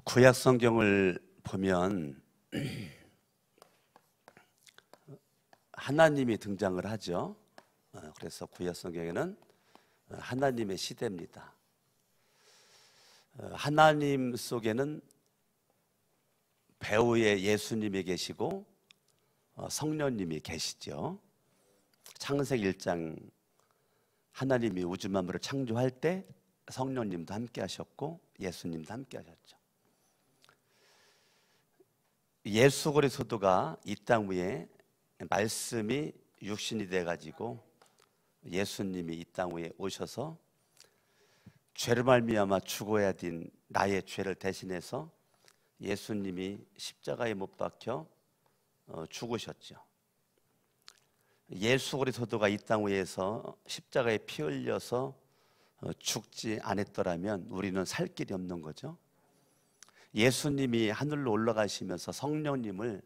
구약 성경을 보면 하나님이 등장을 하죠. 그래서 구약 성경에는 하나님의 시대입니다. 하나님 속에는 배우의 예수님이 계시고 성령님이 계시죠. 창세기 1장 하나님이 우주 만물을 창조할 때 성령님도 함께 하셨고 예수님도 함께 하셨죠. 예수 그리스도가 이 땅 위에 말씀이 육신이 돼가지고 예수님이 이 땅 위에 오셔서 죄를 말미암아 죽어야 된 나의 죄를 대신해서 예수님이 십자가에 못 박혀 죽으셨죠. 예수 그리스도가 이 땅 위에서 십자가에 피 흘려서 죽지 않았더라면 우리는 살 길이 없는 거죠. 예수님이 하늘로 올라가시면서 성령님을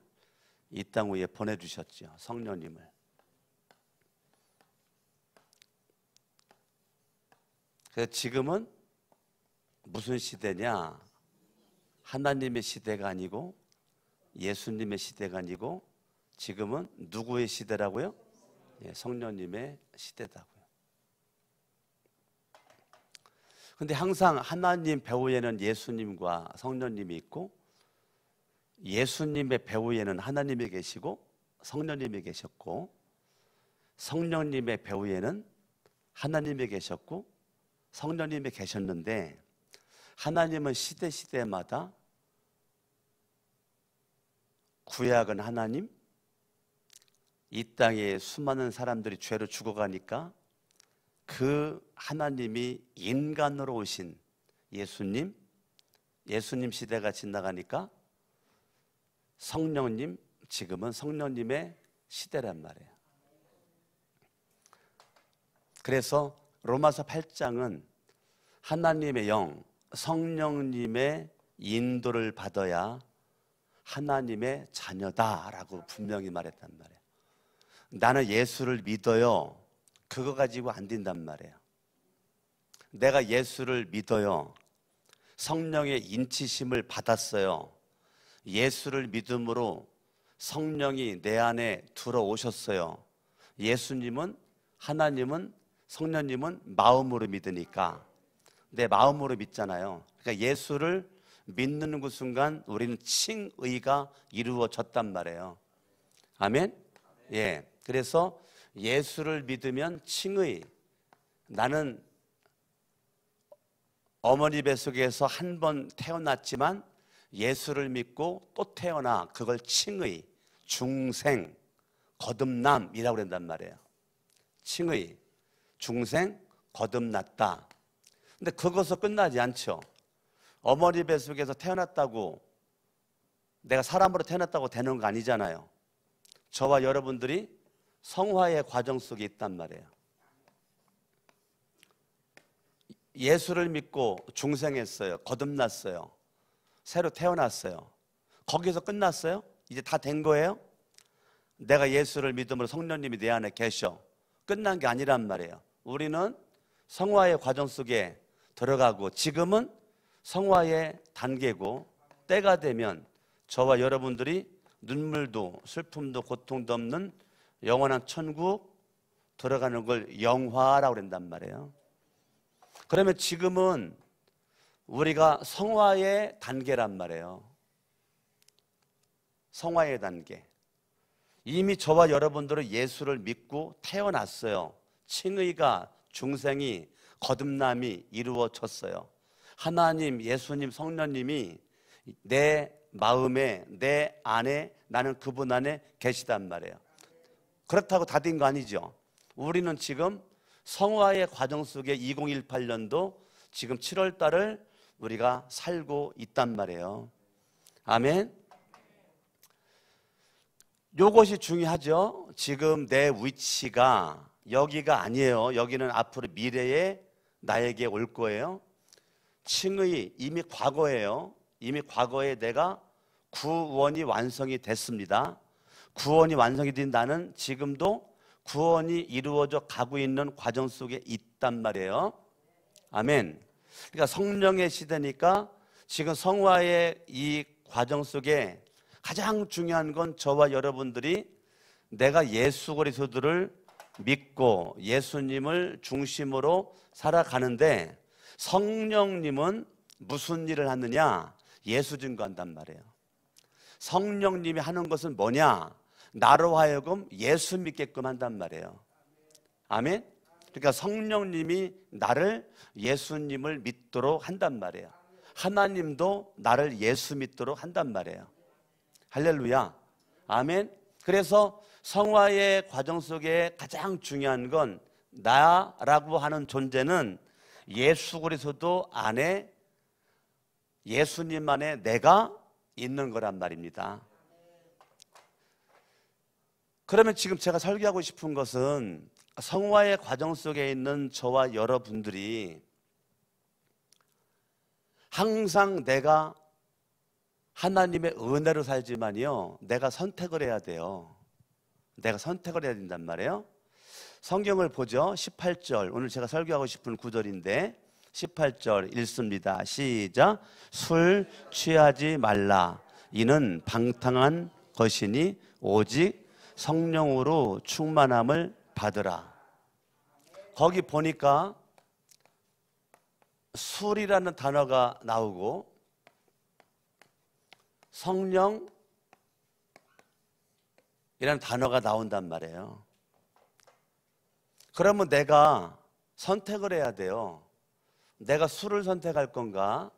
이 땅 위에 보내주셨죠. 성령님을. 그래서 지금은 무슨 시대냐? 하나님의 시대가 아니고 예수님의 시대가 아니고 지금은 누구의 시대라고요? 성령님의 시대다고요. 근데 항상 하나님 배후에는 예수님과 성령님이 있고 예수님의 배후에는 하나님이 계시고 성령님이 계셨고 성령님의 배후에는 하나님이 계셨고 성령님이 계셨는데 하나님은 시대마다 구약은 하나님, 이 땅에 수많은 사람들이 죄로 죽어가니까 그 하나님이 인간으로 오신 예수님 시대가 지나가니까 성령님, 지금은 성령님의 시대란 말이에요. 그래서 로마서 8장은 하나님의 영, 성령님의 인도를 받아야 하나님의 자녀다라고 분명히 말했단 말이에요. 나는 예수를 믿어요. 그거 가지고 안 된단 말이에요. 내가 예수를 믿어요. 성령의 인치심을 받았어요. 예수를 믿음으로 성령이 내 안에 들어오셨어요. 예수님은, 하나님은, 성령님은 마음으로 믿으니까 내 마음으로 믿잖아요. 그러니까 예수를 믿는 그 순간 우리는 칭의가 이루어졌단 말이에요. 아멘? 예. 그래서 예수를 믿으면 칭의. 나는 어머니 뱃속에서 한 번 태어났지만 예수를 믿고 또 태어나. 그걸 칭의, 중생, 거듭남이라고 그런단 말이에요. 칭의, 중생, 거듭났다. 근데 그것은 끝나지 않죠. 어머니 뱃속에서 태어났다고 내가 사람으로 태어났다고 되는 거 아니잖아요. 저와 여러분들이 성화의 과정 속에 있단 말이에요. 예수를 믿고 중생했어요. 거듭났어요. 새로 태어났어요. 거기서 끝났어요? 이제 다 된 거예요? 내가 예수를 믿음으로 성령님이 내 안에 계셔. 끝난 게 아니란 말이에요. 우리는 성화의 과정 속에 들어가고 지금은 성화의 단계고 때가 되면 저와 여러분들이 눈물도 슬픔도 고통도 없는 영원한 천국 들어가는 걸 영화라고 그런단 말이에요. 그러면 지금은 우리가 성화의 단계란 말이에요. 성화의 단계. 이미 저와 여러분들은 예수를 믿고 태어났어요. 칭의가, 중생이, 거듭남이 이루어졌어요. 하나님, 예수님, 성령님이 내 마음에, 내 안에, 나는 그분 안에 계시단 말이에요. 그렇다고 다 된 거 아니죠. 우리는 지금 성화의 과정 속에 2018년도 지금 7월 달을 우리가 살고 있단 말이에요. 아멘. 요것이 중요하죠. 지금 내 위치가 여기가 아니에요. 여기는 앞으로 미래에 나에게 올 거예요. 칭의 이미 과거예요. 이미 과거에 내가 구원이 완성이 됐습니다. 구원이 완성이 된 나는 지금도 구원이 이루어져 가고 있는 과정 속에 있단 말이에요. 아멘. 그러니까 성령의 시대니까 지금 성화의 이 과정 속에 가장 중요한 건 저와 여러분들이 내가 예수 그리스도를 믿고 예수님을 중심으로 살아가는데 성령님은 무슨 일을 하느냐? 예수 증거한단 말이에요. 성령님이 하는 것은 뭐냐? 나로 하여금 예수 믿게끔 한단 말이에요. 아멘? 그러니까 성령님이 나를 예수님을 믿도록 한단 말이에요. 하나님도 나를 예수 믿도록 한단 말이에요. 할렐루야. 아멘. 그래서 성화의 과정 속에 가장 중요한 건 나라고 하는 존재는 예수 그리스도 안에 예수님 안에 내가 있는 거란 말입니다. 그러면 지금 제가 설교하고 싶은 것은 성화의 과정 속에 있는 저와 여러분들이 항상 내가 하나님의 은혜로 살지만요, 내가 선택을 해야 돼요. 내가 선택을 해야 된단 말이에요. 성경을 보죠. 18절, 오늘 제가 설교하고 싶은 구절인데 18절 읽습니다. 시작. 술 취하지 말라. 이는 방탕한 것이니 오직 성령으로 충만함을 받으라. 거기 보니까 술이라는 단어가 나오고 성령이라는 단어가 나온단 말이에요. 그러면 내가 선택을 해야 돼요. 내가 술을 선택할 건가?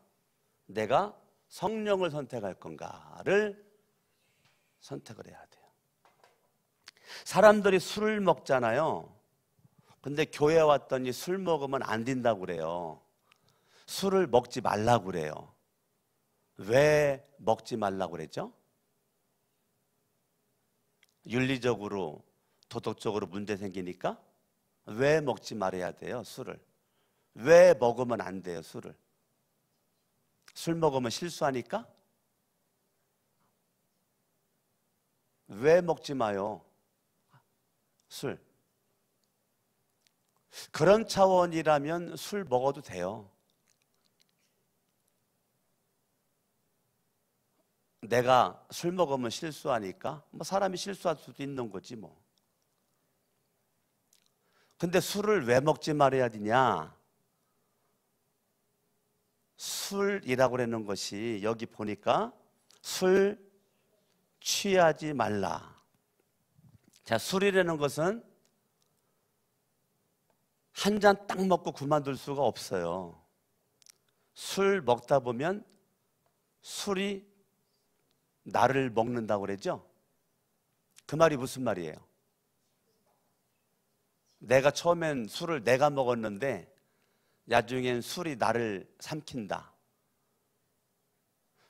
내가 성령을 선택할 건가를 선택을 해야 돼요. 사람들이 술을 먹잖아요. 근데 교회 왔더니 술 먹으면 안 된다고 그래요. 술을 먹지 말라고 그래요. 왜 먹지 말라고 그랬죠? 윤리적으로, 도덕적으로 문제 생기니까? 왜 먹지 말아야 돼요, 술을? 왜 먹으면 안 돼요, 술을? 술 먹으면 실수하니까? 왜 먹지 마요, 술? 그런 차원이라면 술 먹어도 돼요. 내가 술 먹으면 실수하니까 뭐 사람이 실수할 수도 있는 거지 뭐. 근데 술을 왜 먹지 말아야 되냐? 술이라고 그러는 것이 여기 보니까 술 취하지 말라. 자, 술이라는 것은 한 잔 딱 먹고 그만둘 수가 없어요. 술 먹다 보면 술이 나를 먹는다고 그러죠? 그 말이 무슨 말이에요? 내가 처음엔 술을 내가 먹었는데 나중엔 술이 나를 삼킨다.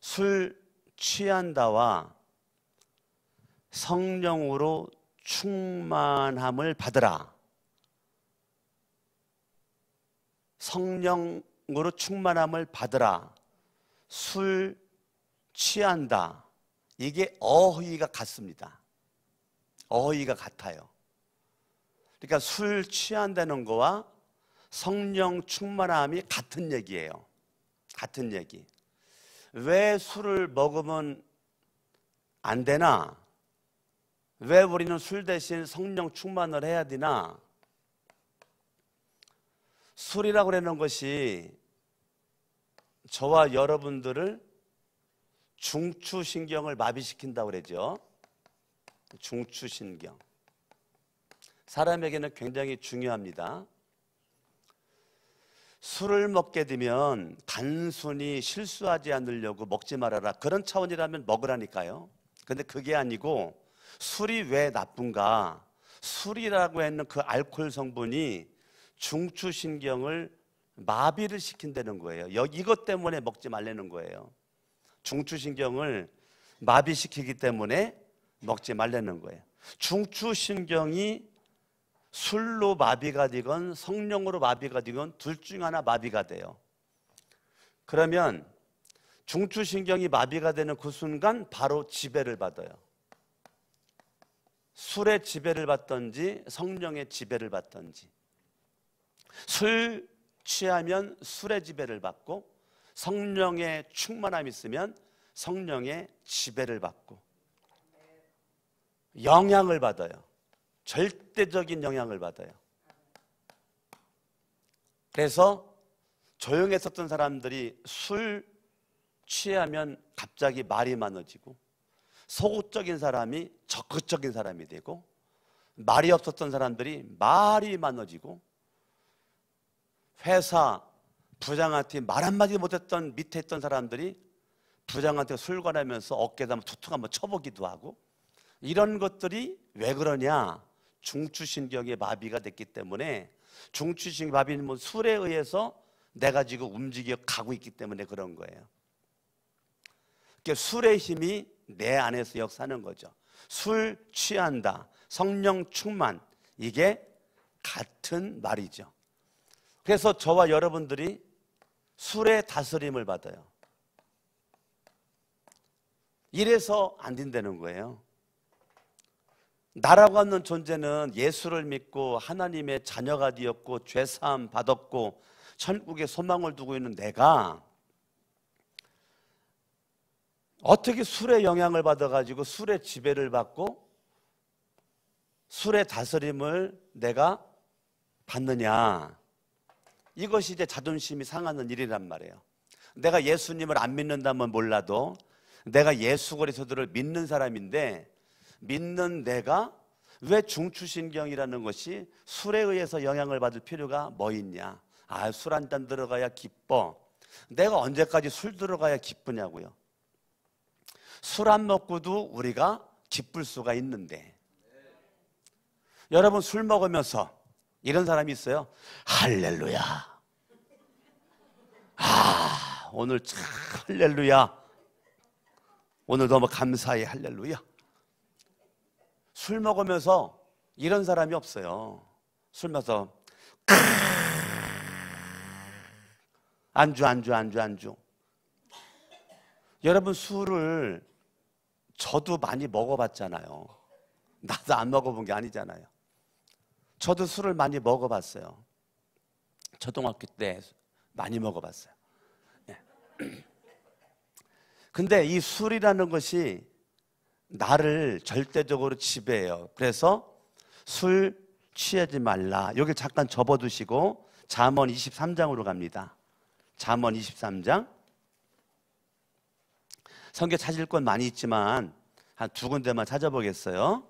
술 취한다와 성령으로 충만함을 받으라. 성령으로 충만함을 받으라. 술 취한다. 이게 어휘가 같습니다. 어휘가 같아요. 그러니까 술 취한다는 거와 성령 충만함이 같은 얘기예요. 같은 얘기. 왜 술을 먹으면 안 되나? 왜 우리는 술 대신 성령 충만을 해야 되나? 술이라고 하는 것이 저와 여러분들을 중추신경을 마비시킨다고 그러죠. 중추신경. 사람에게는 굉장히 중요합니다. 술을 먹게 되면 단순히 실수하지 않으려고 먹지 말아라, 그런 차원이라면 먹으라니까요. 근데 그게 아니고 술이 왜 나쁜가? 술이라고 했는 그 알코올 성분이 중추신경을 마비를 시킨다는 거예요. 이것 때문에 먹지 말라는 거예요. 중추신경을 마비시키기 때문에 먹지 말라는 거예요. 중추신경이 술로 마비가 되건 성령으로 마비가 되건 둘 중 하나 마비가 돼요. 그러면 중추신경이 마비가 되는 그 순간 바로 지배를 받아요. 술의 지배를 받든지 성령의 지배를 받든지. 술 취하면 술의 지배를 받고 성령의 충만함이 있으면 성령의 지배를 받고 영향을 받아요. 절대적인 영향을 받아요. 그래서 조용했었던 사람들이 술 취하면 갑자기 말이 많아지고, 소극적인 사람이 적극적인 사람이 되고, 말이 없었던 사람들이 말이 많아지고, 회사 부장한테 말 한마디 못했던 밑에 있던 사람들이 부장한테 술 권하면서 어깨에다 한번 툭툭 한번 쳐보기도 하고, 이런 것들이 왜 그러냐? 중추신경의 마비가 됐기 때문에. 중추신경 마비는 뭐 술에 의해서 내가 지금 움직여 가고 있기 때문에 그런 거예요. 그러니까 술의 힘이 내 안에서 역사하는 거죠. 술 취한다, 성령 충만, 이게 같은 말이죠. 그래서 저와 여러분들이 술의 다스림을 받아요. 이래서 안 된다는 거예요. 나라고 하는 존재는 예수를 믿고 하나님의 자녀가 되었고 죄사함 받았고 천국에 소망을 두고 있는 내가 어떻게 술의 영향을 받아가지고 술의 지배를 받고 술의 다스림을 내가 받느냐? 이것이 이제 자존심이 상하는 일이란 말이에요. 내가 예수님을 안 믿는다면 몰라도 내가 예수 그리스도를 믿는 사람인데, 믿는 내가 왜 중추신경이라는 것이 술에 의해서 영향을 받을 필요가 뭐 있냐? 아, 술 한 잔 들어가야 기뻐. 내가 언제까지 술 들어가야 기쁘냐고요. 술 안 먹고도 우리가 기쁠 수가 있는데, 여러분 술 먹으면서 이런 사람이 있어요. 할렐루야. 아, 오늘 참 할렐루야. 오늘 너무 감사해. 할렐루야. 술 먹으면서 이런 사람이 없어요. 술 마셔서 안주. 여러분 술을 저도 많이 먹어봤잖아요. 나도 안 먹어본 게 아니잖아요. 저도 술을 많이 먹어봤어요. 초등학교 때 많이 먹어봤어요. 네. 근데 이 술이라는 것이 나를 절대적으로 지배해요. 그래서 술 취하지 말라. 여기 잠깐 접어두시고 잠언 23장으로 갑니다. 잠언 23장. 성경 찾을 건 많이 있지만 한 두 군데만 찾아보겠어요.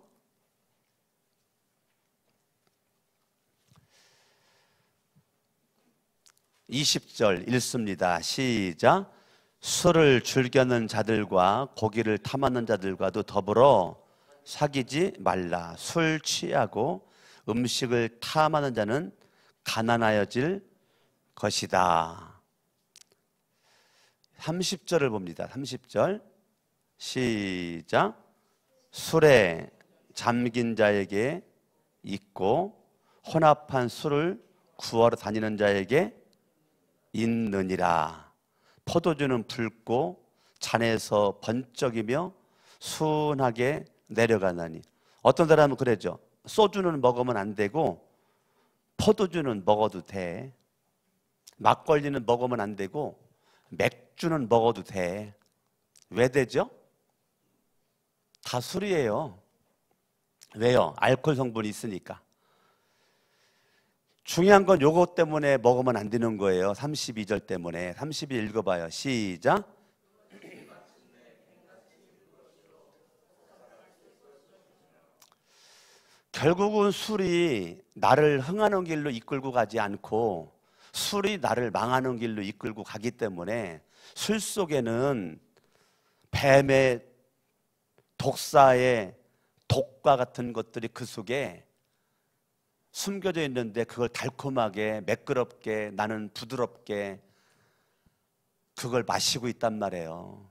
(20절) 읽습니다. 시작. 술을 즐겨는 자들과 고기를 탐하는 자들과도 더불어 사귀지 말라. 술 취하고 음식을 탐하는 자는 가난하여질 것이다. 30절을 봅니다. 30절 시작. 술에 잠긴 자에게 있고 혼합한 술을 구하러 다니는 자에게 있느니라. 포도주는 붉고 잔에서 번쩍이며 순하게 내려가나니. 어떤 사람은 그러죠. 소주는 먹으면 안 되고 포도주는 먹어도 돼. 막걸리는 먹으면 안 되고 맥주는 먹어도 돼. 왜 되죠? 다 술이에요. 왜요? 알코올 성분이 있으니까. 중요한 건 요것 때문에 먹으면 안 되는 거예요. 32절 때문에. 32 읽어봐요. 시작. 결국은 술이 나를 흥하는 길로 이끌고 가지 않고 술이 나를 망하는 길로 이끌고 가기 때문에 술 속에는 뱀의 독사의 독과 같은 것들이 그 속에 숨겨져 있는데 그걸 달콤하게 매끄럽게 나는 부드럽게 그걸 마시고 있단 말이에요.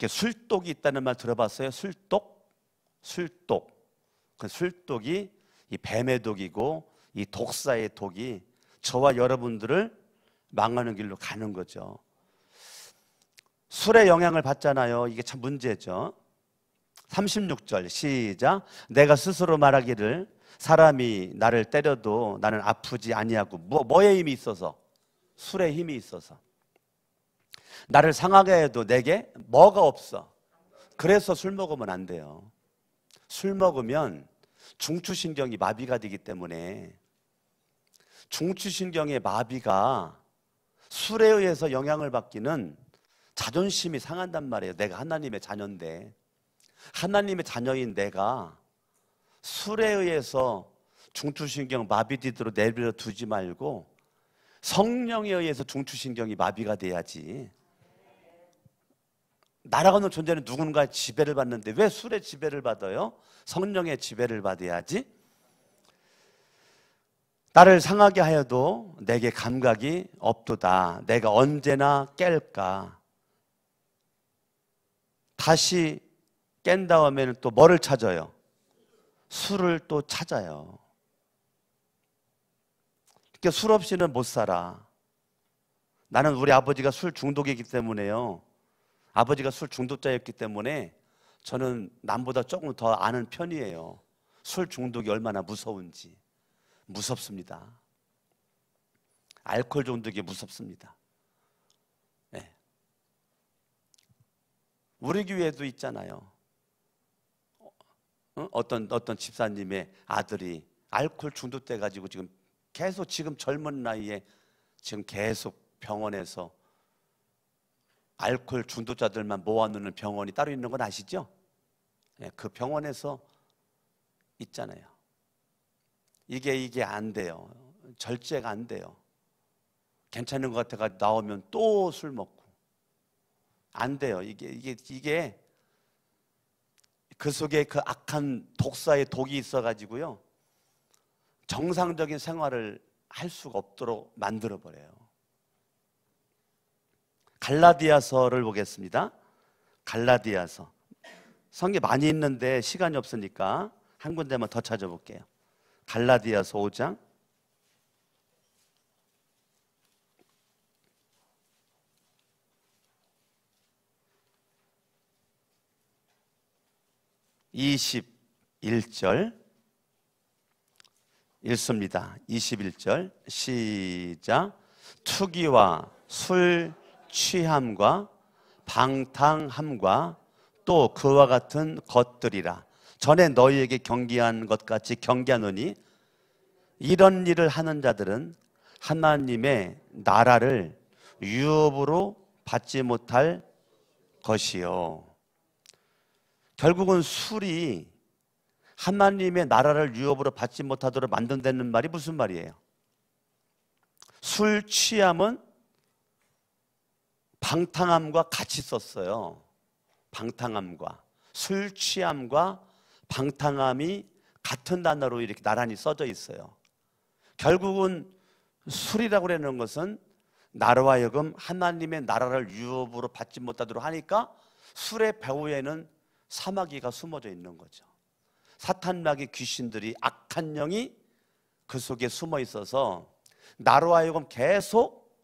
술독이 있다는 말 들어봤어요? 술독? 술독. 그 술독이 이 뱀의 독이고 이 독사의 독이 저와 여러분들을 망하는 길로 가는 거죠. 술의 영향을 받잖아요. 이게 참 문제죠. 36절 시작. 내가 스스로 말하기를 사람이 나를 때려도 나는 아프지 아니하고 뭐에 힘이 있어서? 술에 힘이 있어서. 나를 상하게 해도 내게 뭐가 없어. 그래서 술 먹으면 안 돼요. 술 먹으면 중추신경이 마비가 되기 때문에, 중추신경의 마비가 술에 의해서 영향을 받기는 자존심이 상한단 말이에요. 내가 하나님의 자녀인데, 하나님의 자녀인 내가 술에 의해서 중추신경 마비되도록 내버려 두지 말고 성령에 의해서 중추신경이 마비가 돼야지. 날아가는 존재는 누군가의 지배를 받는데 왜 술의 지배를 받아요? 성령의 지배를 받아야지. 나를 상하게 하여도 내게 감각이 없도다. 내가 언제나 깰까? 다시 깬 다음에는 또 뭐를 찾아요? 술을 또 찾아요. 그러니까 술 없이는 못 살아. 나는 우리 아버지가 술 중독이기 때문에요. 아버지가 술 중독자였기 때문에 저는 남보다 조금 더 아는 편이에요. 술 중독이 얼마나 무서운지. 무섭습니다. 알코올 중독이 무섭습니다. 네. 우리 교회도 있잖아요. 어떤 집사님의 아들이 알코올 중독돼 가지고 지금 계속, 지금 젊은 나이에 지금 계속 병원에서 알코올 중독자들만 모아놓는 병원이 따로 있는 건 아시죠? 네, 그 병원에서 있잖아요. 이게 안 돼요. 절제가 안 돼요. 괜찮은 것 같아가 나오면 또 술 먹고. 안 돼요. 이게 그 속에 그 악한 독사의 독이 있어가지고요, 정상적인 생활을 할 수가 없도록 만들어버려요. 갈라디아서를 보겠습니다. 갈라디아서. 성경 많이 있는데 시간이 없으니까 한 군데만 더 찾아볼게요. 갈라디아서 5장 21절 읽습니다. 21절 시작. 투기와 술 취함과 방탕함과 또 그와 같은 것들이라. 전에 너희에게 경계한 것 같이 경계하노니 이런 일을 하는 자들은 하나님의 나라를 유업으로 받지 못할 것이요. 결국은 술이 하나님의 나라를 유업으로 받지 못하도록 만든다는 말이 무슨 말이에요? 술 취함은 방탕함과 같이 썼어요. 방탕함과 술 취함과 방탕함이 같은 단어로 이렇게 나란히 써져 있어요. 결국은 술이라고 하는 것은 나로 하여금 하나님의 나라를 유업으로 받지 못하도록 하니까 술의 배후에는 사마귀가 숨어져 있는 거죠. 사탄마귀 귀신들이, 악한 영이 그 속에 숨어 있어서 나로 하여금 계속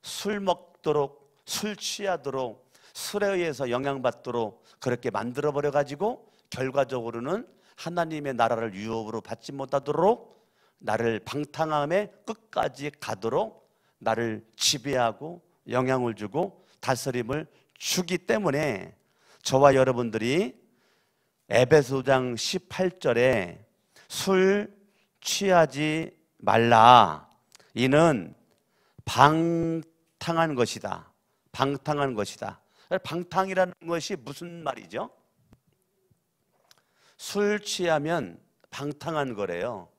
술 먹도록, 술 취하도록, 술에 의해서 영향받도록 그렇게 만들어버려 가지고 결과적으로는 하나님의 나라를 유업으로 받지 못하도록 나를 방탕함의 끝까지 가도록 나를 지배하고 영향을 주고 다스림을 주기 때문에 저와 여러분들이 에베소장 18절에 술 취하지 말라. 이는 방탕한 것이다. 방탕한 것이다. 방탕이라는 것이 무슨 말이죠? 술 취하면 방탕한 거래요.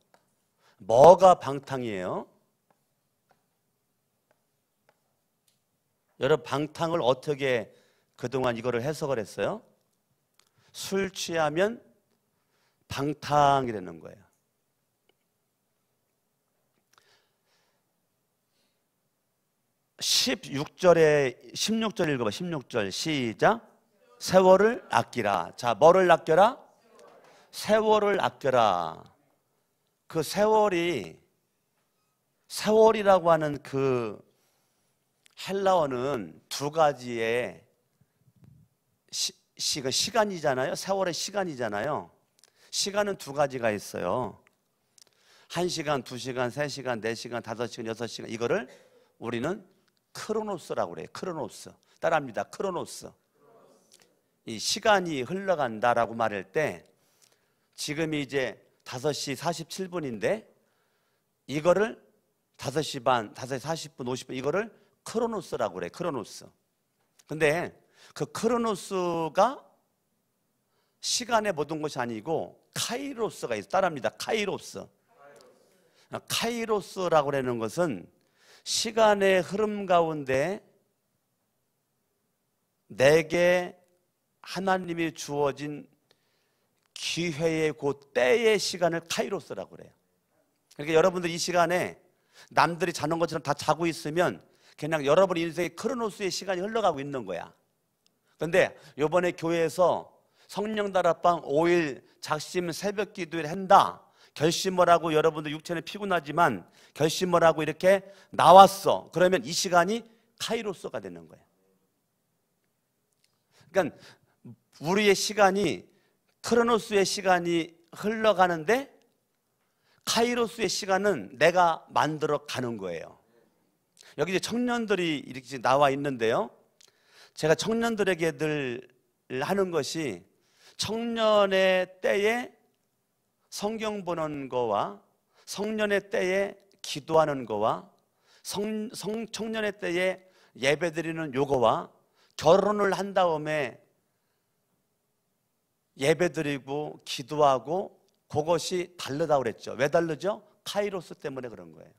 뭐가 방탕이에요? 여러분, 방탕을 어떻게 그동안 이거를 해석을 했어요? 술 취하면 방탕이라는 거예요. 16절 읽어봐. 16절 시작. 세월을 아끼라. 자, 뭐를 아껴라? 세월을 아껴라. 그 세월이라고 하는 그 헬라어는 두 가지의 시간이잖아요. 세월의 시간이잖아요. 시간은 두 가지가 있어요. 1시간, 2시간, 3시간, 4시간, 5시간, 6시간. 이거를 우리는 크로노스라고 그래요. 크로노스. 따라합니다. 크로노스. 이 시간이 흘러간다라고 말할 때 지금이 이제 5시 47분인데 이거를 5시 반, 5시 40분, 50분 이거를 크로노스라고 그래요. 크로노스. 근데 그 크로노스가 시간의 모든 것이 아니고 카이로스가 있어. 따라합니다. 카이로스. 카이로스라고 하는 것은 시간의 흐름 가운데 내게 하나님이 주어진 기회의 그 때의 시간을 카이로스라고 그래요. 그러니까 여러분들 이 시간에 남들이 자는 것처럼 다 자고 있으면 그냥 여러분 인생의 크로노스의 시간이 흘러가고 있는 거야. 그런데 이번에 교회에서 성령다락방 5일 작심 새벽 기도를 한다 결심을 하고 여러분들 육체는 피곤하지만 결심을 하고 이렇게 나왔어. 그러면 이 시간이 카이로스가 되는 거예요. 그러니까 우리의 시간이 크로노스의 시간이 흘러가는데 카이로스의 시간은 내가 만들어 가는 거예요. 여기 이제 청년들이 이렇게 나와 있는데요. 제가 청년들에게 늘 하는 것이 청년의 때에 성경 보는 거와 성년의 때에 기도하는 거와 청년의 때에 예배드리는 요거와 결혼을 한 다음에 예배드리고 기도하고 그것이 다르다고 그랬죠. 왜 다르죠? 카이로스 때문에 그런 거예요.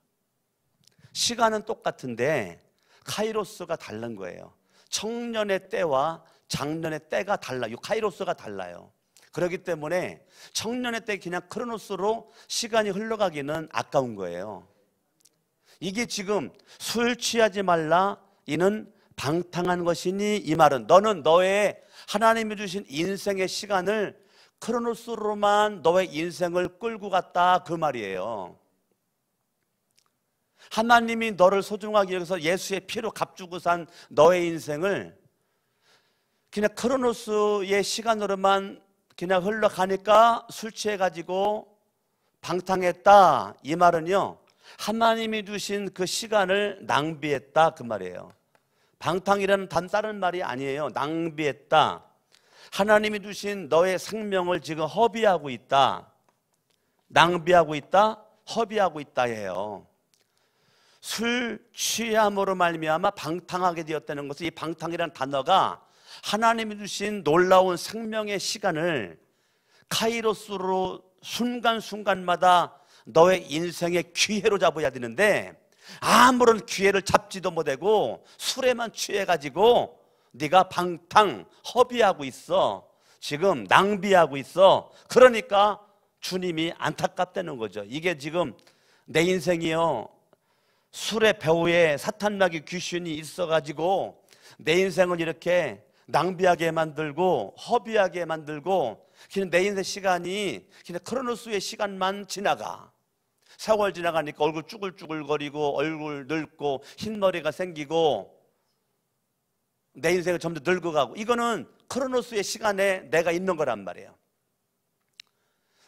시간은 똑같은데 카이로스가 다른 거예요. 청년의 때와 장년의 때가 달라요. 카이로스가 달라요. 그렇기 때문에 청년의 때 그냥 크로노스로 시간이 흘러가기는 아까운 거예요. 이게 지금 술 취하지 말라 이는 방탕한 것이니 이 말은 너는 너의 하나님이 주신 인생의 시간을 크로노스로만 너의 인생을 끌고 갔다 그 말이에요. 하나님이 너를 소중하게 여기서 예수의 피로 값주고 산 너의 인생을 그냥 크로노스의 시간으로만 그냥 흘러가니까 술 취해가지고 방탕했다 이 말은요 하나님이 주신 그 시간을 낭비했다 그 말이에요. 방탕이라는 다른 말이 아니에요. 낭비했다. 하나님이 주신 너의 생명을 지금 허비하고 있다. 낭비하고 있다. 허비하고 있다 해요. 술 취함으로 말미암아 방탕하게 되었다는 것은 이 방탕이라는 단어가 하나님이 주신 놀라운 생명의 시간을 카이로스로 순간순간마다 너의 인생의 기회로 잡아야 되는데 아무런 기회를 잡지도 못하고 술에만 취해가지고 네가 방탕 허비하고 있어. 지금 낭비하고 있어. 그러니까 주님이 안타깝다는 거죠. 이게 지금 내 인생이요 술의 배후에 사탄마귀 귀신이 있어가지고 내 인생을 이렇게 낭비하게 만들고 허비하게 만들고 그냥 내 인생 시간이 그냥 크로노스의 시간만 지나가. 세월 지나가니까 얼굴 쭈글쭈글거리고 얼굴 늙고 흰머리가 생기고 내 인생을 점점 늙어가고 이거는 크로노스의 시간에 내가 있는 거란 말이에요.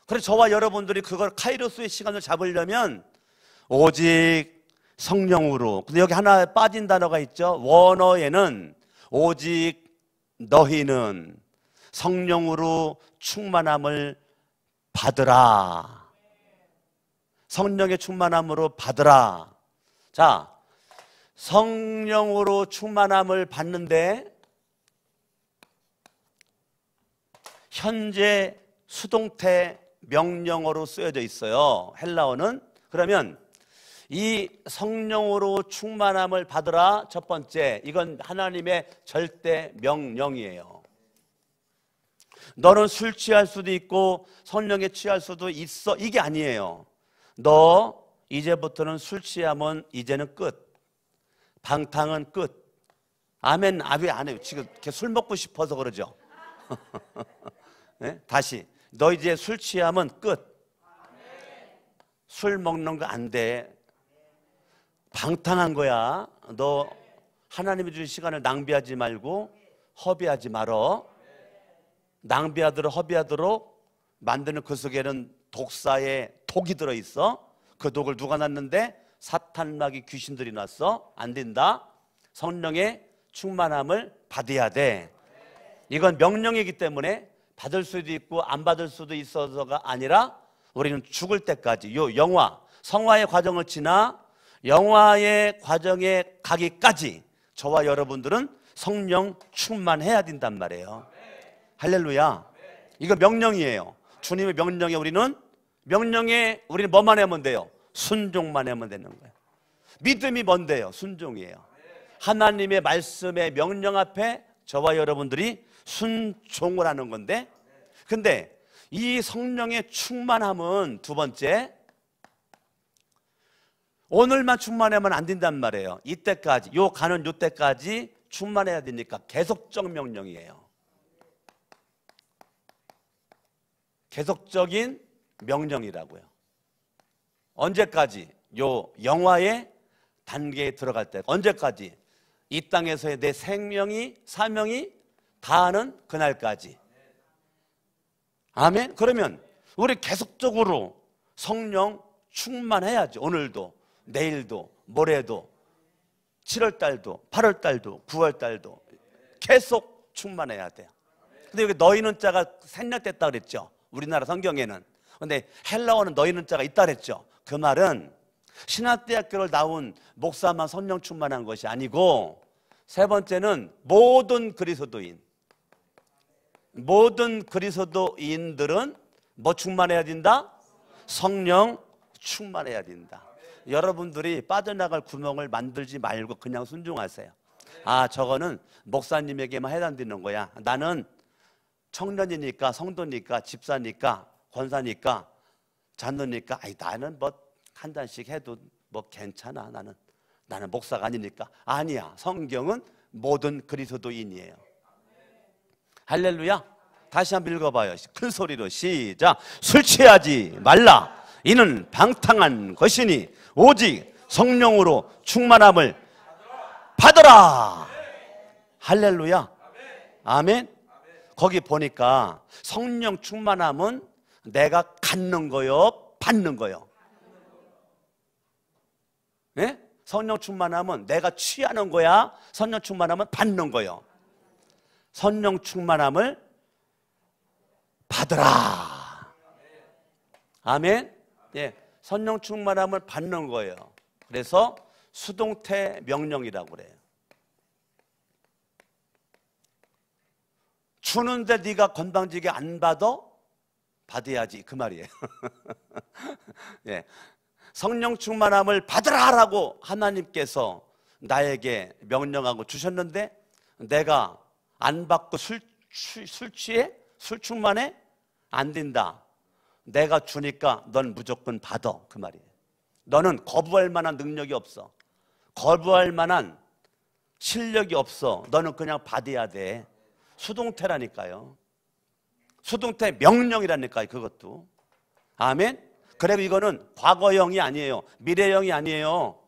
그래서 저와 여러분들이 그걸 카이로스의 시간을 잡으려면 오직 성령으로. 근데 여기 하나 빠진 단어가 있죠. 원어에는 오직 너희는 성령으로 충만함을 받으라. 성령의 충만함으로 받으라. 자, 성령으로 충만함을 받는데 현재 수동태 명령어로 쓰여져 있어요. 헬라어는. 그러면 이 성령으로 충만함을 받으라 첫 번째 이건 하나님의 절대 명령이에요. 너는 술 취할 수도 있고 성령에 취할 수도 있어 이게 아니에요. 너 이제부터는 술 취하면 이제는 끝. 방탕은 끝. 아멘. 왜 안 해요? 지금 술 먹고 싶어서 그러죠. 네? 다시 너 이제 술 취하면 끝. 술 먹는 거 안 돼. 방탕한 거야. 너 하나님이 주신 시간을 낭비하지 말고 허비하지 말어. 낭비하도록 허비하도록 만드는 그 속에는 독사의 독이 들어있어. 그 독을 누가 놨는데? 사탄마귀 귀신들이 났어. 안 된다. 성령의 충만함을 받아야 돼. 이건 명령이기 때문에 받을 수도 있고 안 받을 수도 있어서가 아니라 우리는 죽을 때까지 요 영화, 성화의 과정을 지나 영화의 과정에 가기까지 저와 여러분들은 성령 충만해야 된단 말이에요. 할렐루야. 이거 명령이에요. 주님의 명령에 우리는 뭐만 하면 돼요? 순종만 하면 되는 거예요. 믿음이 뭔데요? 순종이에요. 하나님의 말씀의 명령 앞에 저와 여러분들이 순종을 하는 건데, 근데 이 성령의 충만함은 두 번째, 오늘만 충만하면 안 된단 말이에요. 이때까지, 가는 때까지 충만해야 되니까 계속적 명령이에요. 계속적인 명령이라고요. 언제까지? 영화의 단계에 들어갈 때. 언제까지? 이 땅에서의 내 생명이, 사명이 다하는 그날까지. 아멘. 그러면 우리 계속적으로 성령 충만해야죠. 오늘도, 내일도, 모레도, 7월 달도, 8월 달도, 9월 달도 계속 충만해야 돼요. 근데 여기 너희는 자가 생략됐다 그랬죠. 우리나라 성경에는. 근데 헬라어는 너희는 자가 있다 그랬죠. 그 말은 신학대학교를 나온 목사만 성령 충만한 것이 아니고, 세 번째는 모든 그리스도인들은 뭐 충만해야 된다? 성령 충만해야 된다. 여러분들이 빠져나갈 구멍을 만들지 말고 그냥 순종하세요. 아, 저거는 목사님에게만 해당되는 거야. 나는 청년이니까, 성도니까, 집사니까, 권사니까, 장로니까, 나는 뭐 한 잔씩 해도 뭐 괜찮아. 나는 목사가 아니니까. 아니야. 성경은 모든 그리스도인이에요. 할렐루야. 다시 한번 읽어봐요. 큰 소리로 시작. 술 취하지 말라. 이는 방탕한 것이니 오직 성령으로 충만함을 받으라. 할렐루야. 아멘. 거기 보니까 성령 충만함은 내가 갖는 거요, 받는 거요. 네? 성령 충만함은 내가 취하는 거야, 성령 충만함은 받는 거요. 성령 충만함을 받으라. 아멘. 예, 성령 충만함을 받는 거예요. 그래서 수동태 명령이라고 그래요. 주는데 네가 건방지게 안 받아? 받아야지, 그 말이에요. 예, 성령 충만함을 받으라라고 하나님께서 나에게 명령하고 주셨는데 내가 안 받고 술 취해? 술 충만해? 안 된다. 내가 주니까 넌 무조건 받아, 그 말이에요. 너는 거부할 만한 능력이 없어. 거부할 만한 실력이 없어. 너는 그냥 받아야 돼. 수동태라니까요. 수동태 명령이라니까요. 그것도. 아멘. 그리고 이거는 과거형이 아니에요. 미래형이 아니에요.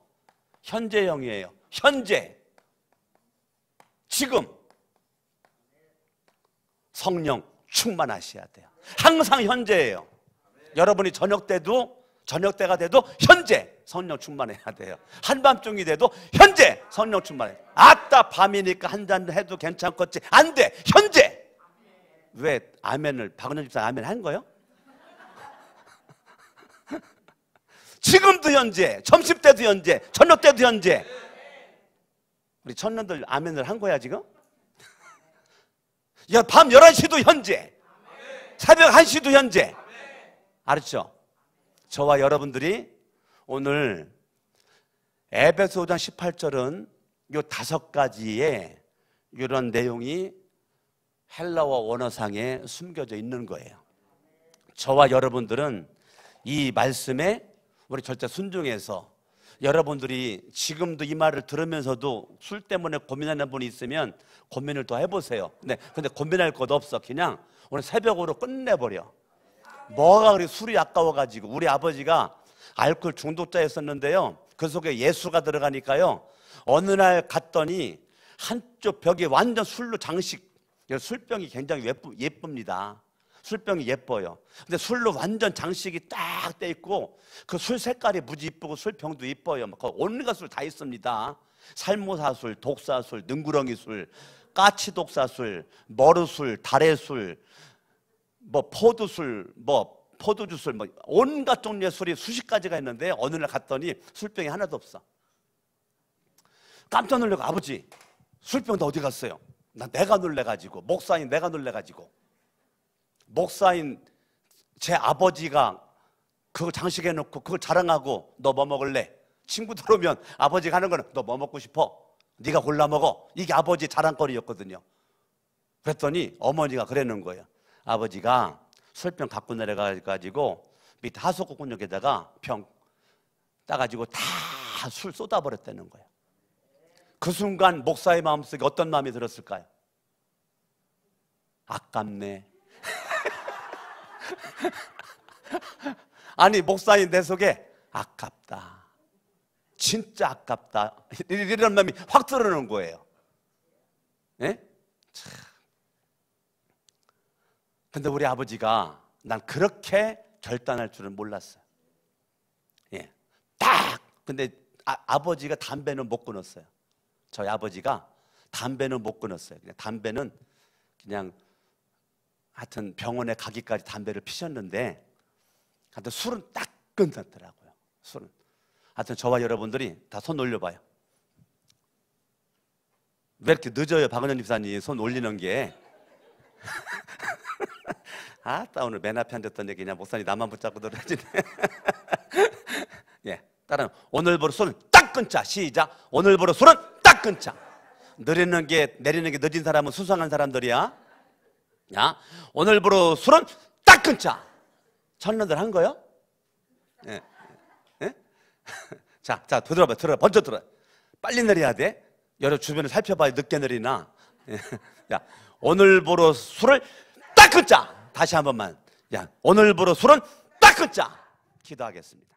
현재형이에요. 현재, 지금 성령 충만하셔야 돼요. 항상 현재예요. 여러분이 저녁때가 돼도 현재 성령 충만해야 돼요. 한밤중이 돼도 현재 성령 충만해. 아따 밤이니까 한 잔 해도 괜찮겠지. 안 돼. 현재. 왜 아멘을 박은영 집사 아멘 한 거요? 지금도 현재, 점심때도 현재, 저녁때도 현재. 우리 청년들 아멘을 한 거야 지금? 야, 밤 11시도 현재, 새벽 1시도 현재. 알았죠? 저와 여러분들이 오늘 에베소 5장 18절은 요 5가지의 이런 내용이 헬라어 원어상에 숨겨져 있는 거예요. 저와 여러분들은 이 말씀에 우리 절대 순종해서, 여러분들이 지금도 이 말을 들으면서도 술 때문에 고민하는 분이 있으면 고민을 더 해보세요. 근데 고민할 것도 없어. 그냥 오늘 새벽으로 끝내버려. 뭐가 그리 술이 아까워가지고. 우리 아버지가 알코올 중독자였었는데요, 그 속에 예수가 들어가니까요, 어느 날 갔더니 한쪽 벽에 완전 술로 장식, 술병이 굉장히 예쁩니다. 술병이 예뻐요. 근데 술로 완전 장식이 딱 돼 있고 그 술 색깔이 무지 이쁘고 술병도 이뻐요. 그 온갖 술 다 있습니다. 살모사술, 독사술, 능구렁이술, 까치독사술, 머루술, 다래술, 뭐 포도술, 뭐 포도주술, 뭐 온갖 종류의 술이 수십 가지가 있는데 어느 날 갔더니 술병이 하나도 없어. 깜짝 놀라고 아버지 술병 다 어디 갔어요? 내가 놀래가지고 목사인 내가 놀래가지고 목사인 제 아버지가 그걸 장식해 놓고 그걸 자랑하고 너 뭐 먹을래? 친구들 오면 아버지가 하는 거는 너 뭐 먹고 싶어? 네가 골라 먹어. 이게 아버지 자랑거리였거든요. 그랬더니 어머니가 그러는 거예요. 아버지가 술병 갖고 내려가지고 밑에 하수구역에다가 병 따가지고 다 술 쏟아버렸다는 거예요. 그 순간 목사의 마음속에 어떤 마음이 들었을까요? 아깝네. 아니 목사인 내 속에 아깝다. 진짜 아깝다. 이런 마음이 확 들어오는 거예요. 예? 참. 근데 우리 아버지가 난 그렇게 결단할 줄은 몰랐어요. 예. 딱! 근데 아버지가 담배는 못 끊었어요. 저희 아버지가 담배는 못 끊었어요. 그냥 담배는 그냥 하여튼 병원에 가기까지 담배를 피셨는데 하여튼 술은 딱 끊었더라고요. 술은. 하여튼 저와 여러분들이 다 손 올려봐요. 왜 이렇게 늦어요, 박은현 집사님 손 올리는 게. 아따 오늘 맨 앞에 앉았던 얘기 그냥 목사님 나만 붙잡고 들어야지. 예, 따라 오늘부로 손을 딱 끊자. 시작. 오늘부로 손은 딱 끊자. 내리는 게 늦은 사람은 수상한 사람들이야. 야, 오늘부로 술은 딱 끊자. 청년들 한 거요? 예, 예? 자, 들어봐, 먼저 들어. 빨리 내려야 돼. 여러 주변을 살펴봐야 늦게 내리나. 야, 오늘부로 술을 딱 끊자. 다시 한 번만. 야, 오늘부로 술은 딱 끊자. 기도하겠습니다.